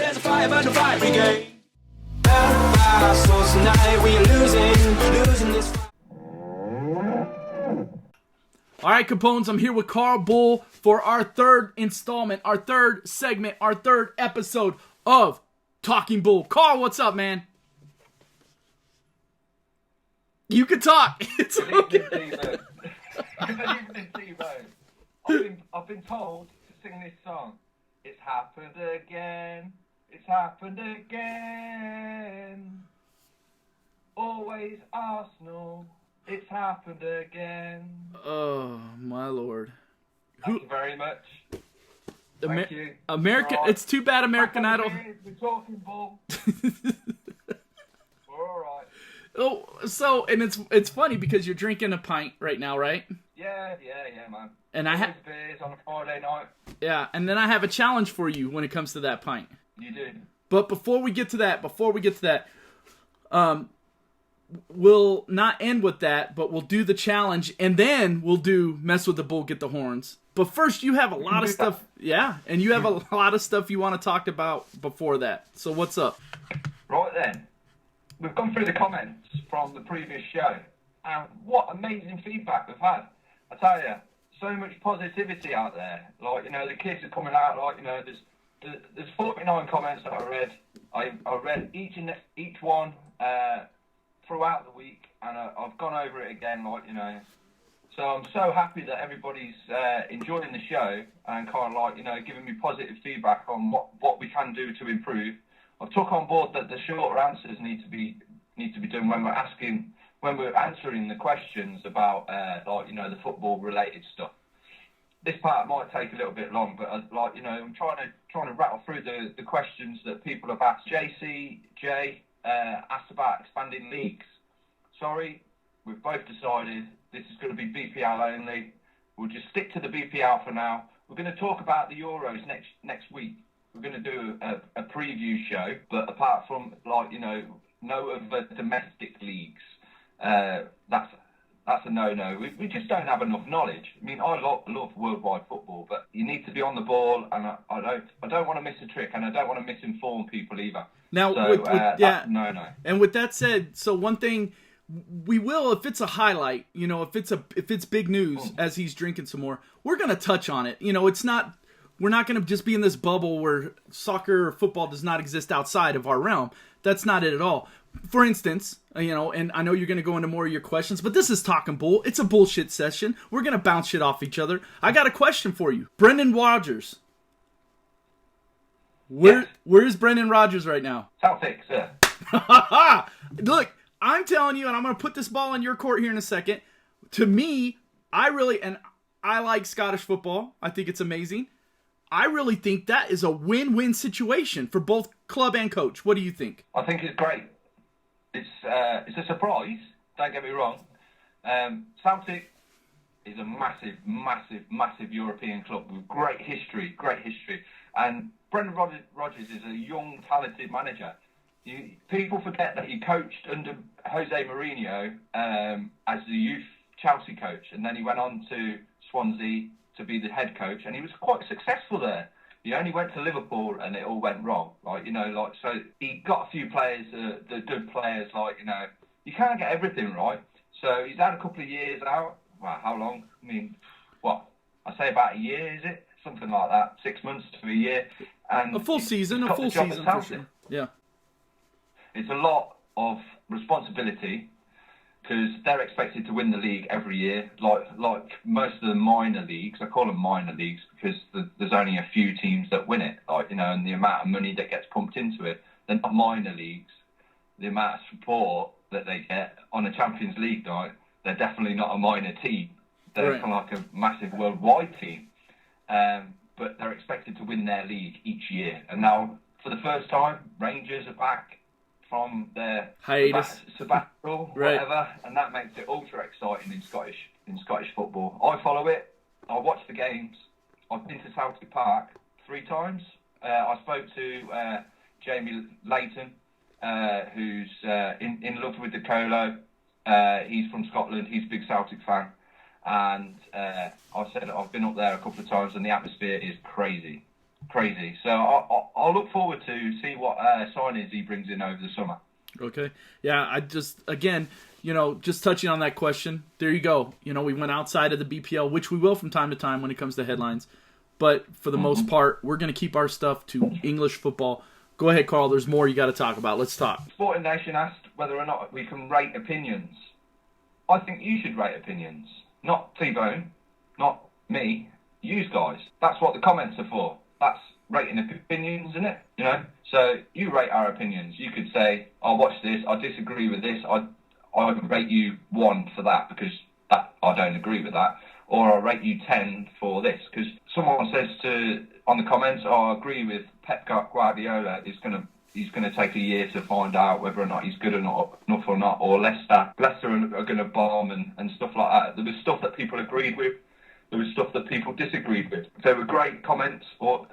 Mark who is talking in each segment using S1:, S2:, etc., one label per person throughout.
S1: There's a fire burn the fire brigade. So tonight we are losing this fight.
S2: All right, Capones, I'm here with Carl Bull for our third installment, our third segment, our third episode of Talking Bull. Carl, what's up, man? You can talk. It's okay.
S3: Good evening, TBone. I've been told to sing this song. It's happened again. It's happened again. Always Arsenal. It's happened again.
S2: Oh, my Lord.
S3: Thank you very much. Thank you.
S2: American.
S3: Right.
S2: It's too bad American Idol.
S3: We're talking Bull. We're all right.
S2: Oh, so, and it's funny because you're drinking a pint right now, right?
S3: Yeah, man.
S2: And I have
S3: beers on a Friday night.
S2: Yeah, and then I have a challenge for you when it comes to that pint.
S3: You do.
S2: But before we get to that, we'll not end with that, but we'll do the challenge, and then we'll do mess with the bull, get the horns. But first, you have a lot of stuff, yeah, and you have a lot of stuff you want to talk about before that. So what's up?
S3: Right then, we've gone through the comments from the previous show, and what amazing feedback we've had. I tell you, so much positivity out there. Like, you know, the kids are coming out. Like, you know, there's 49 comments that I read. I read each one throughout the week, and I've gone over it again. Like, you know, so I'm so happy that everybody's enjoying the show and kind of like, you know, giving me positive feedback on what we can do to improve. I've took on board that the shorter answers need to be done when we're answering the questions about like, you know, the football related stuff. This part might take a little bit long, but like, you know, I'm trying to rattle through the questions that people have asked. JCJ asked about expanding leagues. Sorry, we've both decided this is going to be BPL only. We'll just stick to the BPL for now. We're going to talk about the Euros next week. We're going to do a preview show, but apart from, like, you know, no other domestic leagues. That's a no-no. We just don't have enough knowledge. I mean, I love worldwide football, but you need to be on the ball, and I don't want to miss a trick, and I don't want to misinform people either.
S2: Now,
S3: so,
S2: yeah,
S3: no.
S2: And with that said, so one thing we will, if it's a highlight, you know, if it's big news as he's drinking some more, we're gonna touch on it. You know, we're not gonna just be in this bubble where soccer or football does not exist outside of our realm. That's not it at all. For instance, you know, and I know you're going to go into more of your questions, but this is Talking Bull. It's a bullshit session. We're going to bounce shit off each other. I got a question for you. Brendan Rodgers. Where's Brendan Rodgers right now?
S3: Celtics, sir.
S2: Look, I'm telling you, and I'm going to put this ball in your court here in a second. To me, I like Scottish football. I think it's amazing. I really think that is a win-win situation for both club and coach. What do you think?
S3: I think it's great. It's a surprise, don't get me wrong. Celtic is a massive European club with great history. And Brendan Rodgers is a young, talented manager. People forget that he coached under Jose Mourinho as the youth Chelsea coach, and then he went on to Swansea to be the head coach, and he was quite successful there. He only went to Liverpool and it all went wrong. Like, you know, like, so he got a few players, the good players, like, you know, you can't get everything right. So he's had a couple of years out. Well, how long? I mean, what? I say about a year, is it? Something like that. 6 months to a year. And
S2: a full season for sure. Yeah.
S3: It's a lot of responsibility because they're expected to win the league every year, like most of the minor leagues. I call them minor leagues because there's only a few teams that win it, like, you know, and the amount of money that gets pumped into it. They're not minor leagues. The amount of support that they get on a Champions League night, they're definitely not a minor team. They're
S2: right.
S3: Kind of like a massive worldwide team. But they're expected to win their league each year. And now, for the first time, Rangers are back from their
S2: hiatus,
S3: sabbatical,
S2: right.
S3: Whatever, and that makes it ultra exciting in Scottish football. I follow it. I watch the games. I've been to Celtic Park 3 times. I spoke to Jamie Layton, who's in love with the Colo. He's from Scotland. He's a big Celtic fan, and I said I've been up there a couple of times, and the atmosphere is crazy. crazy. So I'll look forward to see what signings he brings in over the summer.
S2: Okay. Yeah, I just, again, just touching on that question, there you go. We went outside of the BPL, which we will from time to time when it comes to headlines. But for the most part, we're going to keep our stuff to English football. Go ahead, Carl. There's more you got to talk about. Let's talk.
S3: Sporting Nation asked whether or not we can rate opinions. I think you should rate opinions. Not T-Bone, not me, you guys. That's what the comments are for. That's rating opinions, isn't it? So you rate our opinions. You could say, I watched this, I disagree with this, I rate you 1 for that because I don't agree with that. Or I'll rate you 10 for this. Because someone says on the comments, I agree with Pep Guardiola, he's going to take a year to find out whether or not he's good enough or not. Or Leicester are going to bomb and stuff like that. There was stuff that people agreed with. There was stuff that people disagreed with. There were great comments, or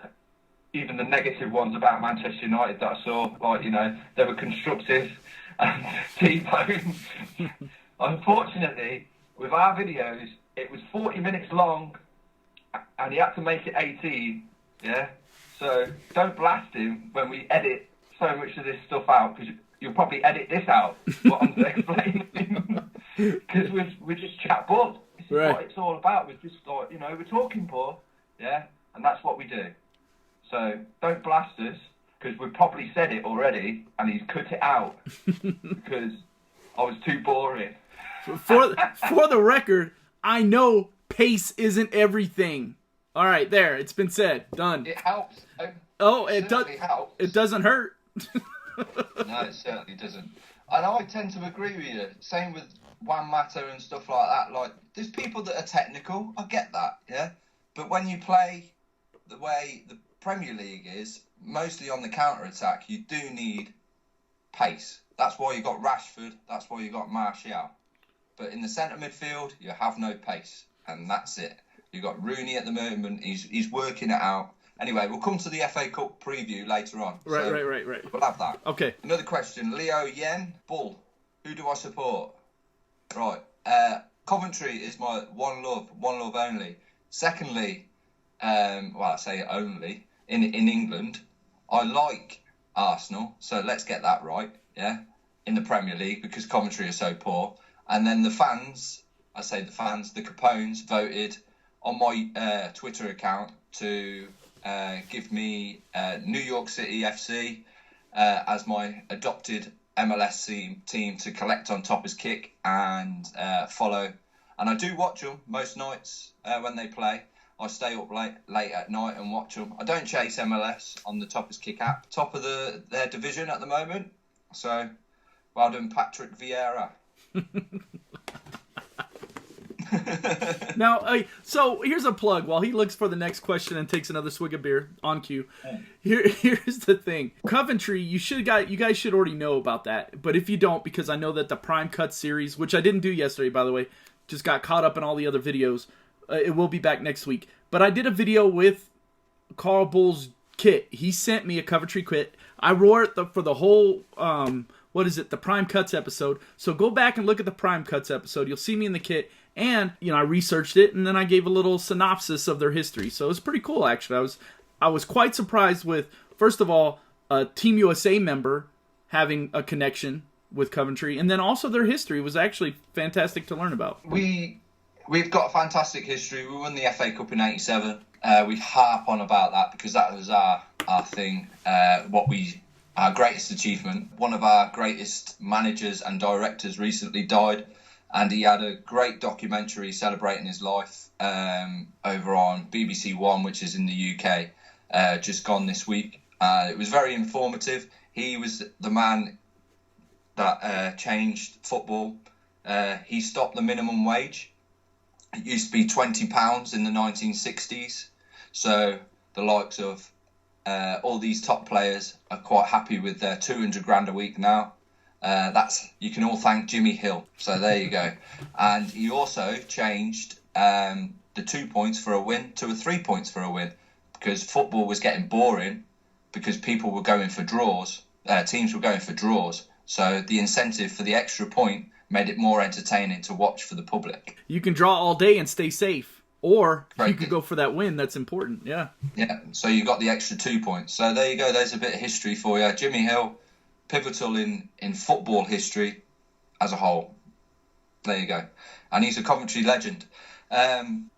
S3: even the negative ones about Manchester United that I saw. They were constructive. And T-Bone, unfortunately, with our videos, it was 40 minutes long, and he had to make it 18, yeah? So don't blast him when we edit so much of this stuff out, because you'll probably edit this out, what I'm explaining, because we just chat ball. This is what it's all about. We're just we're talking ball, yeah? And that's what we do. So don't blast us, because we've probably said it already, and he's cut it out, because I was too boring.
S2: For the record, I know pace isn't everything. All right, there. It's been said. Done.
S3: It helps.
S2: It does.
S3: Helps.
S2: It doesn't hurt.
S3: No, it certainly doesn't. And I tend to agree with you. Same with Juan Mata and stuff like that. Like, there's people that are technical. I get that, yeah? But when you play the way the Premier League is, mostly on the counter-attack, you do need pace. That's why you got Rashford. That's why you got Martial. But in the centre midfield, you have no pace, and that's it. You've got Rooney at the moment. He's working it out. Anyway, we'll come to the FA Cup preview later on.
S2: Right.
S3: We'll have that.
S2: Okay.
S3: Another question. Leo Yen, Bull. Who do I support? Right. Coventry is my one love only. Secondly, I say only, in England, I like Arsenal, so let's get that right, yeah, in the Premier League, because Coventry are so poor. And then the fans, the Capones, voted on my Twitter account to give me New York City FC as my adopted MLS team to collect on Topper's Kick and follow. And I do watch them most nights when they play. I stay up late at night and watch them. I don't chase MLS on the Topper's Kick app. Top of their division at the moment. So, well done, Patrick Vieira.
S2: Now, so here's a plug. While he looks for the next question and takes another swig of beer on cue, here's the thing. Coventry, you guys should already know about that. But if you don't, because I know that the Prime Cut series, which I didn't do yesterday, by the way, just got caught up in all the other videos. It will be back next week. But I did a video with Carl Bull's kit. He sent me a Coventry kit. I wore it for the whole, the Prime Cuts episode. So go back and look at the Prime Cuts episode. You'll see me in the kit. And, I researched it, and then I gave a little synopsis of their history. So it was pretty cool, actually. I was quite surprised with, first of all, a Team USA member having a connection with Coventry. And then also their history was actually fantastic to learn about.
S3: We've got a fantastic history. We won the FA Cup in '87. We harp on about that because that was our thing, our greatest achievement. One of our greatest managers and directors recently died, and he had a great documentary celebrating his life over on BBC One, which is in the UK, just gone this week. It was very informative. He was the man that changed football. He stopped the minimum wage. It used to be £20 in the 1960s. So the likes of all these top players are quite happy with their 200 grand a week now. You can all thank Jimmy Hill. So there you go. And he also changed the 2 points for a win to a 3 points for a win, because football was getting boring because people were going for draws. Teams were going for draws. So the incentive for the extra point made it more entertaining to watch for the public.
S2: You can draw all day and stay safe. Or
S3: Very
S2: you could
S3: good.
S2: go for that win. That's important. Yeah.
S3: Yeah, so you got the extra 2 points. So there you go. There's a bit of history for you. Jimmy Hill, pivotal in football history as a whole. There you go. And he's a Coventry legend.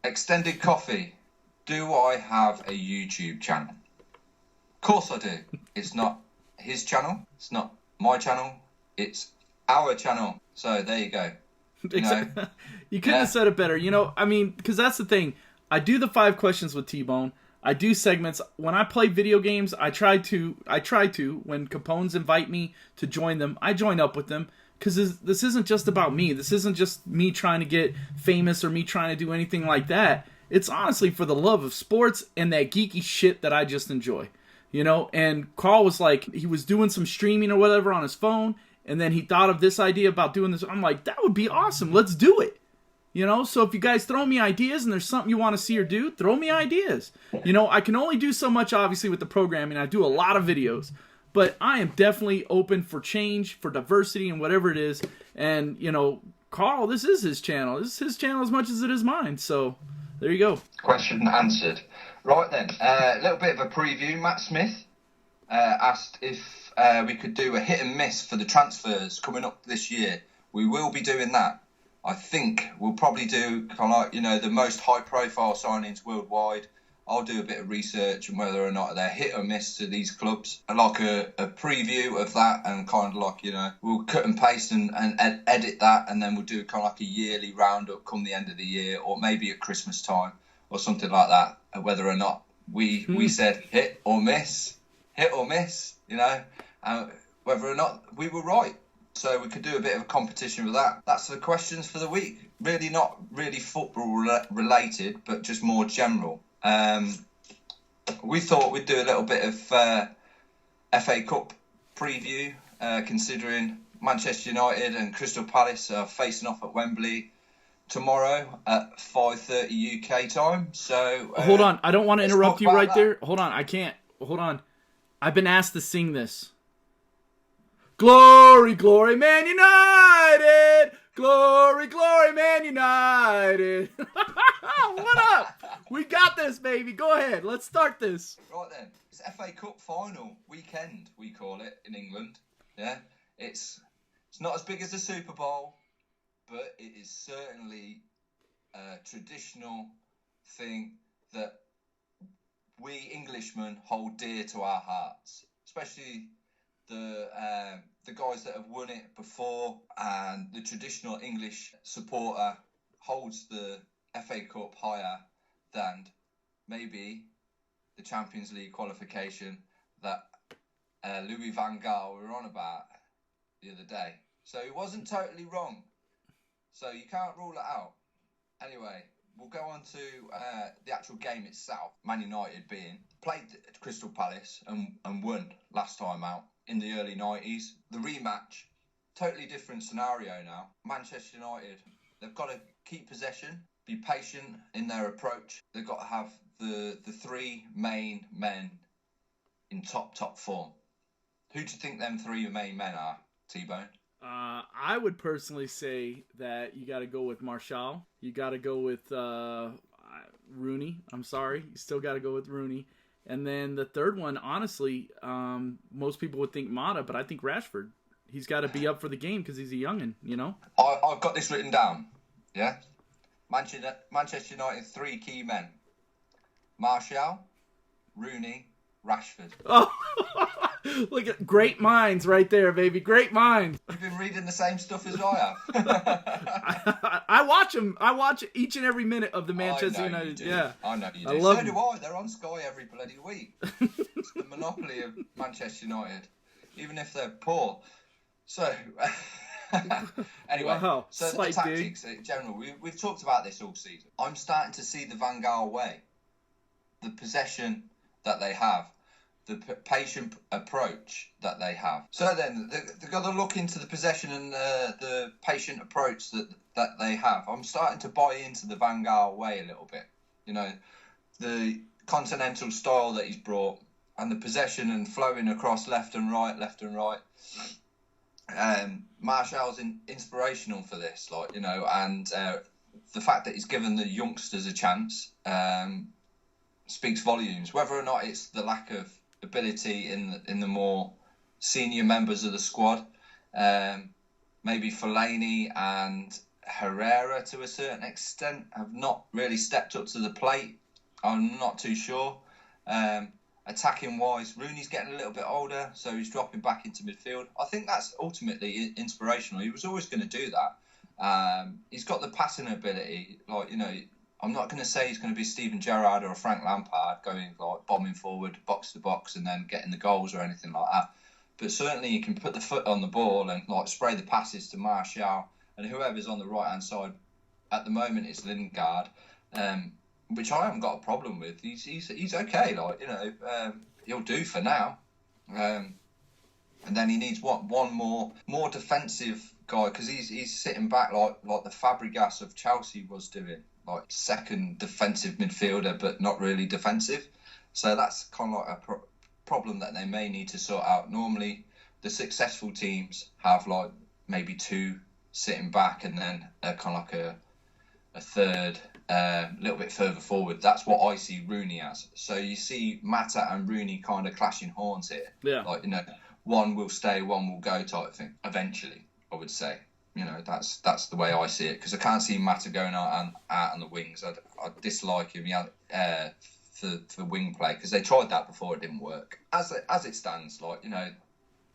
S3: Extended Coffee. Do I have a YouTube channel? Of course I do. It's not his channel. It's not my channel. It's our channel. So there you go.
S2: You couldn't have said it better. I mean, because that's the thing. I do the 5 questions with T-Bone. I do segments. When I play video games, I try to, when Capones invite me to join them, I join up with them. Because this isn't just about me. This isn't just me trying to get famous or me trying to do anything like that. It's honestly for the love of sports and that geeky shit that I just enjoy. And Carl was like, he was doing some streaming or whatever on his phone, and then he thought of this idea about doing this. I'm like, that would be awesome. Let's do it. So if you guys throw me ideas and there's something you want to see or do, throw me ideas. I can only do so much, obviously, with the programming. I do a lot of videos. But I am definitely open for change, for diversity, and whatever it is. And, Carl, this is his channel. This is his channel as much as it is mine. So, there you go.
S3: Question answered. Right then, a little bit of a preview. Matt Smith asked if we could do a hit and miss for the transfers coming up this year. We will be doing that. I think we'll probably do kind of like, the most high-profile signings worldwide. I'll do a bit of research on whether or not they're hit or miss to these clubs. I like a preview of that, and kind of like, we'll cut and paste and edit that, and then we'll do kind of like a yearly roundup come the end of the year, or maybe at Christmas time or something like that, whether or not we said hit or miss, whether or not we were right. So we could do a bit of a competition with that. That's the questions for the week. Really not really football related, but just more general. We thought we'd do a little bit of FA Cup preview, considering Manchester United and Crystal Palace are facing off at Wembley tomorrow at 5:30 UK time. So
S2: hold on, I don't want to interrupt you right
S3: that.
S2: there. Hold on, I can't. Hold on. I've been asked to sing this. Glory, glory, Man United! Glory, glory, Man United! What up? We got this, baby. Go ahead. Let's start this.
S3: Right then, it's FA Cup final weekend, we call it in England. Yeah, it's not as big as the Super Bowl, but it is certainly a traditional thing that we Englishmen hold dear to our hearts, especially the guys that have won it before, and the traditional English supporter holds the FA Cup higher than maybe the Champions League qualification that Louis van Gaal were on about the other day. So he wasn't totally wrong. So you can't rule it out. Anyway, we'll go on to the actual game itself. Man United played at Crystal Palace and won last time out in the early 90s. The rematch, totally different scenario now. Manchester United, they've got to keep possession, be patient in their approach. They've got to have the 3 main men in top form. Who do you think them 3 main men are, T-Bone?
S2: I would personally say that you got to go with Martial. You got to go with Rooney. I'm sorry. You still got to go with Rooney. And then the third one, honestly, most people would think Mata, but I think Rashford. He's got to be up for the game because he's a youngin',
S3: I've got this written down, yeah? Manchester United 3 key men. Martial, Rooney, Rashford.
S2: Oh, look at great minds right there, baby. Great minds.
S3: You've been reading the same stuff as I have.
S2: I watch them. I watch each and every minute of the Manchester United. Yeah,
S3: I know you do.
S2: I love
S3: so
S2: them.
S3: do I. They're on Sky every bloody week. It's the monopoly of Manchester United, even if they're poor. So, anyway,
S2: Wow.
S3: So the tactics in general, we've talked about this all season. I'm starting to see the Van Gaal way. The possession that they have, the patient approach that they have. So then, they've got to look into the possession and the patient approach that they have. I'm starting to buy into the Van Gaal way a little bit. The continental style that he's brought, and the possession and flowing across left and right. Martial's inspirational for this, and
S4: the fact that he's given the youngsters a chance speaks volumes. Whether or not it's the lack of ability in the more senior members of the squad, maybe Fellaini and Herrera to a certain extent have not really stepped up to the plate. I'm not too sure. Attacking wise, Rooney's getting a little bit older, so he's dropping back into midfield. I think that's ultimately inspirational. He was always going to do that. He's got the passing ability. Like, you know, I'm not going to say he's going to be Steven Gerrard or a Frank Lampard going like bombing forward, box to box, and then getting the goals or anything like that. But certainly he can put the foot on the ball and like spray the passes to Martial and whoever's on the right hand side. At the moment, it's Lingard. Which I haven't got a problem with. He's okay, like, you know, he'll do for now. And then he needs one more defensive guy, because he's sitting back like the Fabregas of Chelsea was doing, like second defensive midfielder, but not really defensive. So that's kind of like a problem that they may need to sort out. Normally, the successful teams have like maybe two sitting back, and then kind of like a third. A little bit further forward. That's what I see Rooney as. So you see Mata and Rooney kind of clashing horns here. Yeah. Like, you know, one will stay, one will go type thing. Eventually, I would say. You know, that's the way I see it. Because I can't see Mata going out on the wings. I dislike him for wing play, because they tried that before, it didn't work. As it stands, like, you know,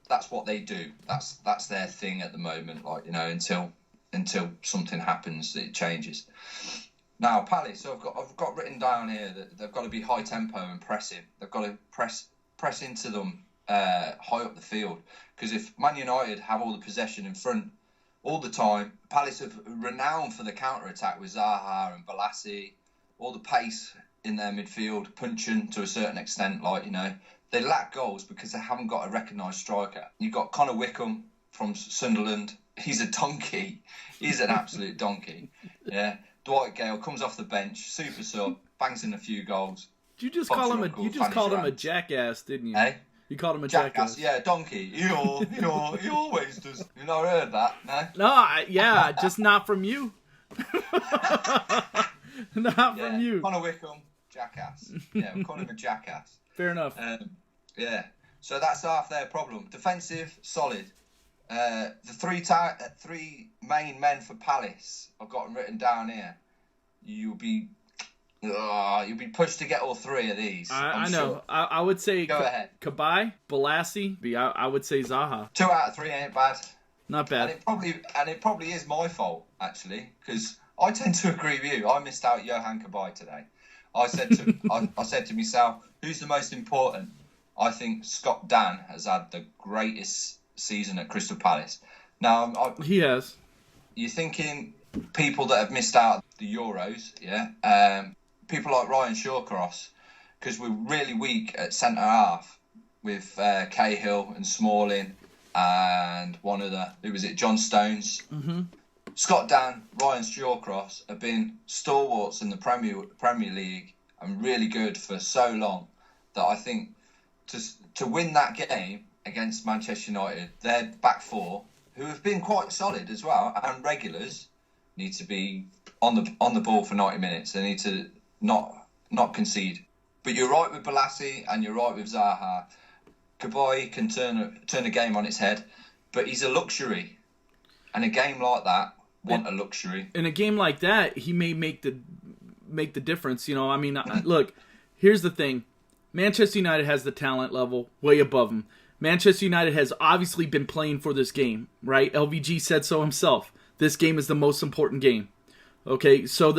S4: that's what they do. That's their thing at the moment. Like, you know, until something happens, it changes. Now, Palace, so I've got written down here that they've got to be high tempo and pressing. They've got to press into them high up the field. Because if Man United have all the possession in front all the time, Palace are renowned for the counter-attack with Zaha and Balassi, all the pace in their midfield, punching to a certain extent, like, you know. They lack goals because they haven't got a recognised striker. You've got Connor Wickham from Sunderland. He's a donkey. He's an absolute donkey. Yeah. Dwight Gale comes off the bench, super sub, bangs in a few goals.
S2: You just called him a jackass, didn't you?
S4: Hey?
S2: You called him a jackass.
S4: Yeah, donkey. He always does. You not heard that, no?
S2: No, just not from you. From you.
S4: Connor Wickham, jackass. Yeah, we'll call him a jackass.
S2: Fair enough.
S4: Yeah. So that's half their problem. Defensive, solid. The three main men for Palace, I've got them written down here. You'll be pushed to get all three of these.
S2: I know. Sure. I would say
S4: go ahead.
S2: Cabaye, Balassi. I would say Zaha.
S4: 2 out of 3 ain't bad.
S2: Not bad.
S4: And it probably is my fault, actually, because I tend to agree with you. I missed out Johan Cabaye today. I said to myself, who's the most important? I think Scott Dan has had the greatest season at Crystal Palace. Now,
S2: he has.
S4: You're thinking people that have missed out the Euros, yeah? People like Ryan Shawcross, because we're really weak at centre half with Cahill and Smalling and one other, who was it, John Stones. Mm-hmm. Scott Dan, Ryan Shawcross have been stalwarts in the Premier League and really good for so long that I think to win that game against Manchester United, their back four, who have been quite solid as well, and regulars, need to be on the ball for 90 minutes. They need to not concede. But you're right with Balassi and you're right with Zaha. Cabaye can turn a game on its head, but he's a luxury. And a game like that want a luxury.
S2: In a game like that, he may make the difference. You know, I mean, look, here's the thing. Manchester United has the talent level way above him. Manchester United has obviously been playing for this game, right? LVG said so himself. This game is the most important game. Okay, so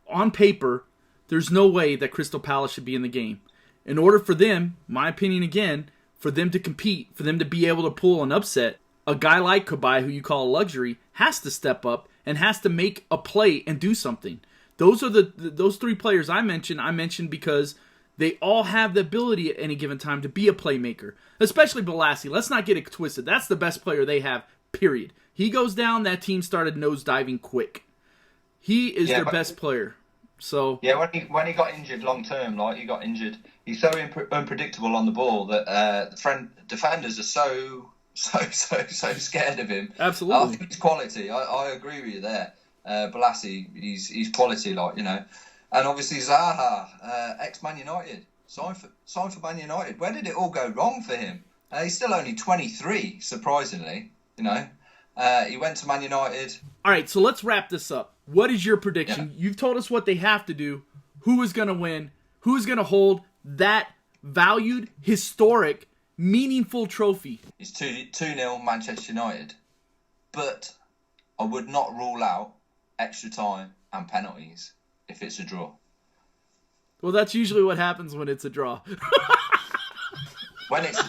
S2: on paper, there's no way that Crystal Palace should be in the game. In order for them, my opinion again, for them to compete, for them to be able to pull an upset, a guy like Cabaye, who you call a luxury, has to step up and has to make a play and do something. Those are those three players I mentioned because they all have the ability at any given time to be a playmaker, especially Balassi. Let's not get it twisted. That's the best player they have, period. He goes down, that team started nosediving quick. He is their best player. So
S4: yeah, when he got injured long term, he got injured. He's so unpredictable on the ball that defenders are so scared of him.
S2: Absolutely.
S4: I think it's quality. I agree with you there. Balassi, he's quality, like, you know. And obviously Zaha, ex-Man United, signed for Man United. Where did it all go wrong for him? He's still only 23, surprisingly, you know. He went to Man United.
S2: All right, so let's wrap this up. What is your prediction? Yeah. You've told us what they have to do. Who is going to win? Who is going to hold that valued, historic, meaningful trophy?
S4: It's 2-0 Manchester United. But I would not rule out extra time and penalties if it's a draw.
S2: Well, that's usually what happens when it's a draw.
S4: When it's...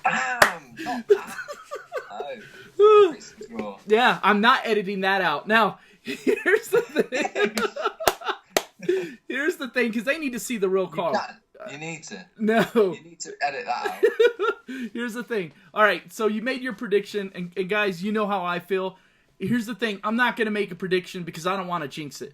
S4: Bam! Not that. No. It's a draw.
S2: Yeah, I'm not editing that out. Now, here's the thing. Here's the thing, because they need to see the real call.
S4: You need to.
S2: No.
S4: You need to edit that out.
S2: Here's the thing. All right, so you made your prediction, and guys, you know how I feel. Here's the thing. I'm not going to make a prediction because I don't want to jinx it.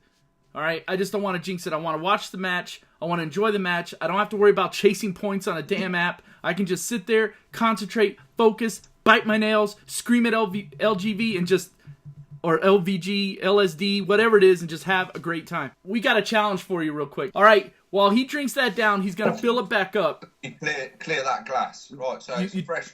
S2: All right? I just don't want to jinx it. I want to watch the match. I want to enjoy the match. I don't have to worry about chasing points on a damn app. I can just sit there, concentrate, focus, bite my nails, scream at LGV, and just... or LVG, LSD, whatever it is, and just have a great time. We got a challenge for you real quick. All right, while he drinks that down, he's going to fill it back up.
S4: You clear that glass. Right, so it's a fresh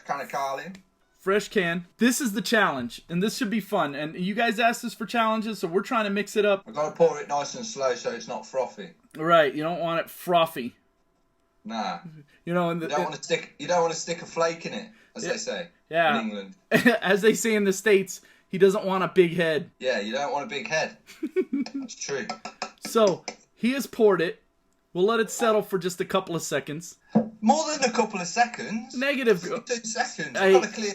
S4: can of Carlin.
S2: Fresh can. This is the challenge, and this should be fun. And you guys asked us for challenges, so we're trying to mix it up.
S4: I've got to pour it nice and slow so it's not frothy.
S2: Right, you don't want it frothy.
S4: Nah.
S2: You know,
S4: you don't want to stick a flake in it, as they say in England.
S2: As they say in the States, he doesn't want a big head.
S4: Yeah, you don't want a big head. That's true.
S2: So, he has poured it. We'll let it settle for just a couple of seconds.
S4: More than a couple of seconds.
S2: Negative.
S4: 2 seconds. I've got to clear.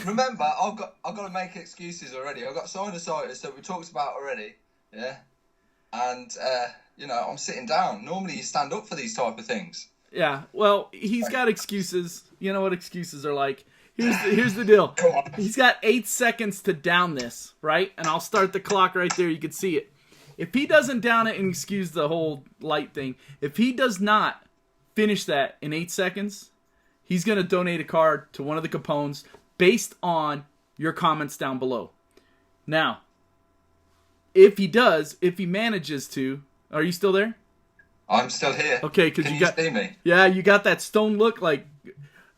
S4: Remember, I've got to make excuses already. I've got sinusitis that we talked about already. Yeah. And, you know, I'm sitting down. Normally you stand up for these type of things.
S2: Yeah. Well, he's got excuses. You know what excuses are like. Here's the deal. He's got 8 seconds to down this, right? And I'll start the clock right there. You can see it. If he doesn't down it and excuse the whole light thing, if he does not finish that in 8 seconds, he's going to donate a card to one of the Capones based on your comments down below. Now, if he manages to, are you still there?
S4: I'm still here.
S2: Okay, because
S4: you see me?
S2: Yeah, you got that stone look like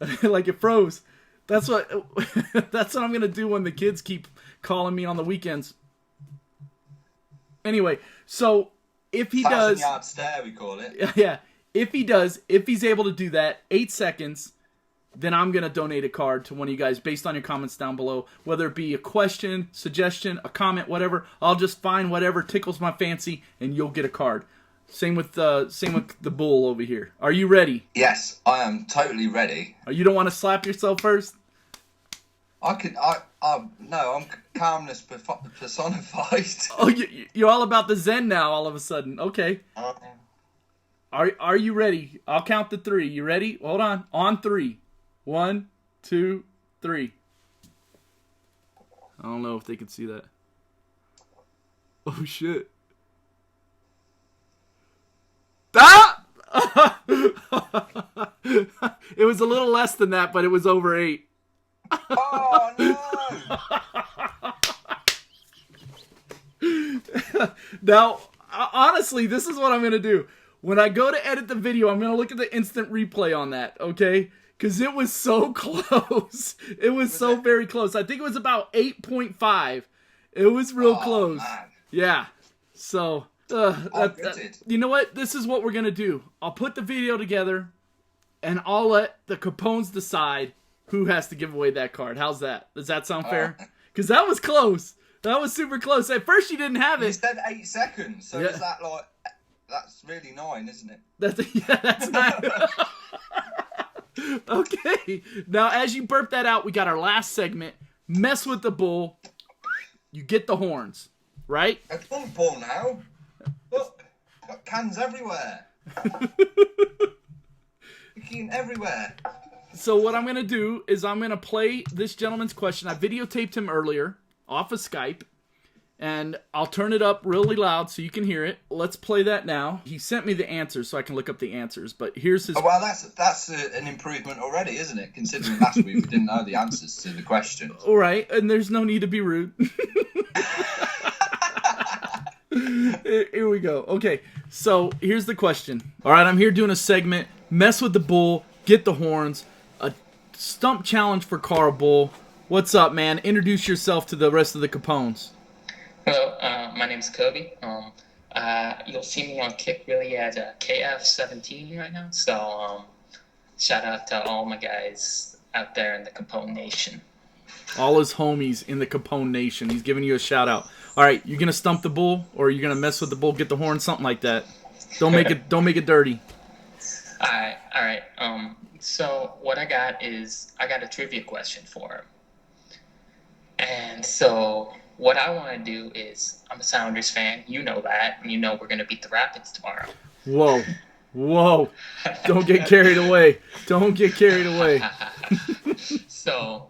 S2: it froze. That's what I'm gonna do when the kids keep calling me on the weekends. Anyway, so if he does,
S4: 1,000-yard stare we call it.
S2: Yeah, if he's able to do that, 8 seconds, then I'm gonna donate a card to one of you guys based on your comments down below. Whether it be a question, suggestion, a comment, whatever, I'll just find whatever tickles my fancy, and you'll get a card. Same with the bull over here. Are you ready?
S4: Yes, I am totally ready.
S2: You don't want to slap yourself first?
S4: No, I'm calmness personified.
S2: Oh, you're all about the Zen now. All of a sudden, okay. Are you ready? I'll count to 3. You ready? Hold on. On 3. 1, 2, 3. I don't know if they can see that. Oh shit. Ah! It was a little less than that, but it was over 8.
S4: Oh
S2: no! Now, honestly, this is what I'm going to do. When I go to edit the video, I'm going to look at the instant replay on that, okay? Because it was so close. It was so very close. I think it was about 8.5. It was real close.
S4: Man.
S2: Yeah. So... you know what? This is what we're going to do. I'll put the video together, and I'll let the Capones decide who has to give away that card. How's that? Does that sound fair? Because that was close. That was super close. At first, you didn't have it.
S4: You said 8 seconds, so is that like... That's really 9, isn't it?
S2: That's 9. Okay. Now, as you burp that out, we got our last segment. Mess with the bull. You get the horns, right?
S4: It's full bull now. Look, got cans everywhere. Freaking everywhere.
S2: So what I'm going to do is I'm going to play this gentleman's question. I videotaped him earlier off of Skype. And I'll turn it up really loud so you can hear it. Let's play that now. He sent me the answers so I can look up the answers. But here's his...
S4: Oh, well, that's an improvement already, isn't it? Considering last week we didn't know the answers to the questions.
S2: All right, and there's no need to be rude. Here we go. Okay, so here's the question. All right, I'm here doing a segment. Mess with the bull, get the horns. A stump challenge for Carl Bull. What's up, man? Introduce yourself to the rest of the Capones.
S5: Hello, my name's Kobe. You'll see me on Kick really at KF17 right now. So shout out to all my guys out there in the Capone Nation.
S2: All his homies in the Capone Nation. He's giving you a shout out. All right, you gonna stump the bull, or are you gonna mess with the bull, get the horn, something like that? Don't make it dirty.
S5: All right. So what I got is I got a trivia question for him. And so what I want to do is, I'm a Sounders fan. You know that. And you know we're going to beat the Rapids tomorrow.
S2: Whoa. Don't get carried away.
S5: So,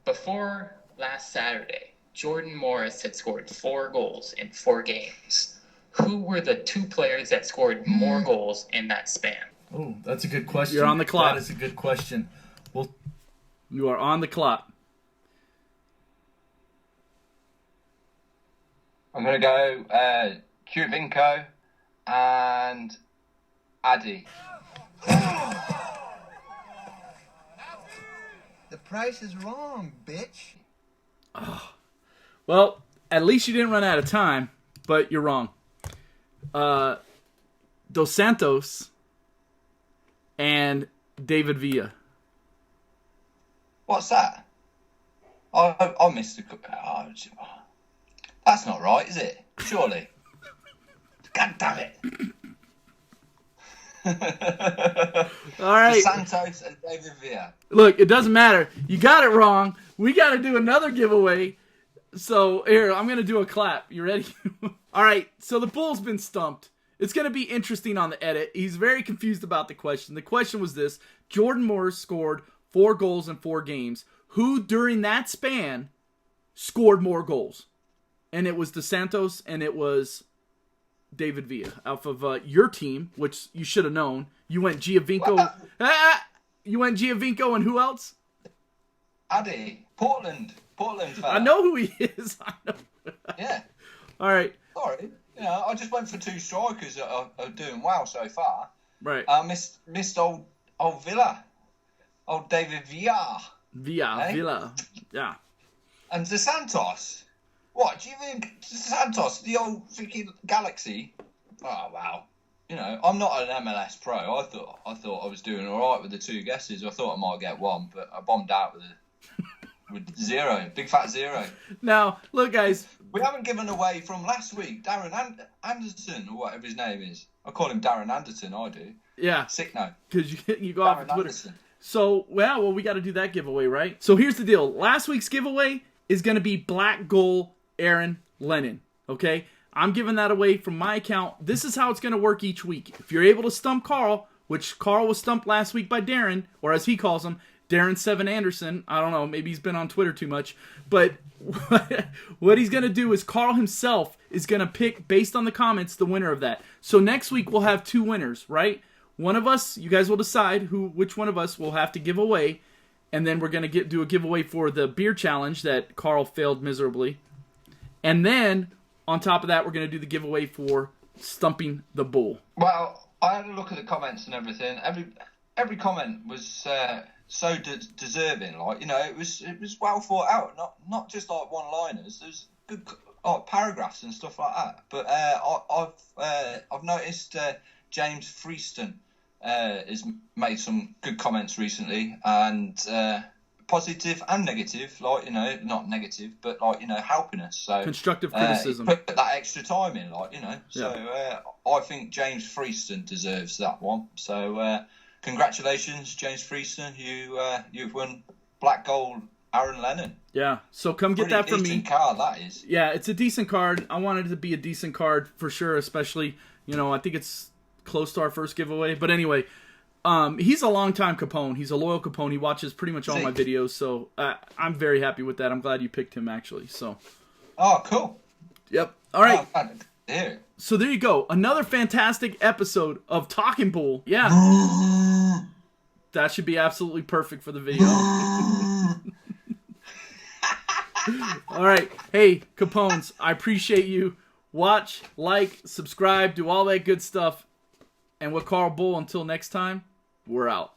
S5: before last Saturday, Jordan Morris had scored 4 goals in 4 games. Who were the 2 players that scored more goals in that span?
S2: Oh, that's a good question.
S6: You're on the clock.
S2: That is a good question. Well, you are on the clock.
S3: I'm going to go Chuvinko and Addy.
S7: The price is wrong, bitch.
S2: Well, at least you didn't run out of time, but you're wrong. Dos Santos and David Villa.
S4: What's that? I missed the... that's not right, is it? Surely. God damn it.
S2: All right.
S4: Santos and David Villa.
S2: Look, it doesn't matter. You got it wrong. We got to do another giveaway. So, here, I'm going to do a clap. You ready? All right, so the bull's been stumped. It's going to be interesting on the edit. He's very confused about the question. The question was this. Jordan Morris scored 4 goals in 4 games. Who, during that span, scored more goals? And it was Dos Santos and it was David Villa. Out of your team, which you should have known. You went Giovinco. You went Giovinco and who else?
S4: Addy. Portland fella.
S2: I know who he is. I know.
S4: Yeah.
S2: All right.
S4: Sorry. You know, I just went for 2 strikers that are doing well so far.
S2: Right.
S4: I missed old Villa. Old David Villa.
S2: Villa. Yeah.
S4: And Dos Santos. What, do you think Dos Santos, the old freaking Galaxy? Oh, wow. You know, I'm not an MLS pro. I thought I was doing all right with the 2 guesses. I thought I might get 1, but I bombed out with 0. Big fat 0.
S2: Now, look, guys.
S4: We haven't given away from last week, Darren Anderson, or whatever his name is. I call him Darren Anderson, I do.
S2: Yeah.
S4: Sick note.
S2: Because you go off
S4: Darren
S2: of Twitter.
S4: Anderson.
S2: So, well, we got to do that giveaway, right? So here's the deal. Last week's giveaway is going to be Black Goal Aaron Lennon, okay? I'm giving that away from my account. This is how it's going to work each week. If you're able to stump Carl, which Carl was stumped last week by Darren, or as he calls him, Darren 7 Anderson. I don't know, maybe he's been on Twitter too much. But what he's going to do is Carl himself is going to pick, based on the comments, the winner of that. So next week we'll have 2 winners, right? One of us, you guys will decide which one of us will have to give away. And then we're going to do a giveaway for the beer challenge that Carl failed miserably. And then, on top of that, we're going to do the giveaway for stumping the bull.
S4: Well, I had a look at the comments and everything. Every comment was so deserving. Like, you know, it was well thought out. Not just like one-liners. There's good paragraphs and stuff like that. But I've noticed James Freeston has made some good comments recently, and positive and negative, like, you know, not negative, but like, you know, helping us. So
S2: constructive criticism.
S4: Put that extra time in, like, you know. So I think James Freeston deserves that one. So congratulations, James Freeston. You've won Black Gold Aaron Lennon.
S2: Yeah. So come get that from me.
S4: Decent card, that is.
S2: Yeah, it's a decent card. I wanted it to be a decent card for sure, especially, you know, I think it's close to our first giveaway. But anyway, he's a long-time Capone. He's a loyal Capone. He watches pretty much all my videos, so I'm very happy with that. I'm glad you picked him, actually. So.
S4: Oh, cool.
S2: Yep. All right.
S4: Oh, glad to hear it.
S2: So there you go. Another fantastic episode of Talking Bull. Yeah. That should be absolutely perfect for the video. All right. Hey, Capones, I appreciate you. Watch, like, subscribe, do all that good stuff. And with Carl Bull, until next time, we're out.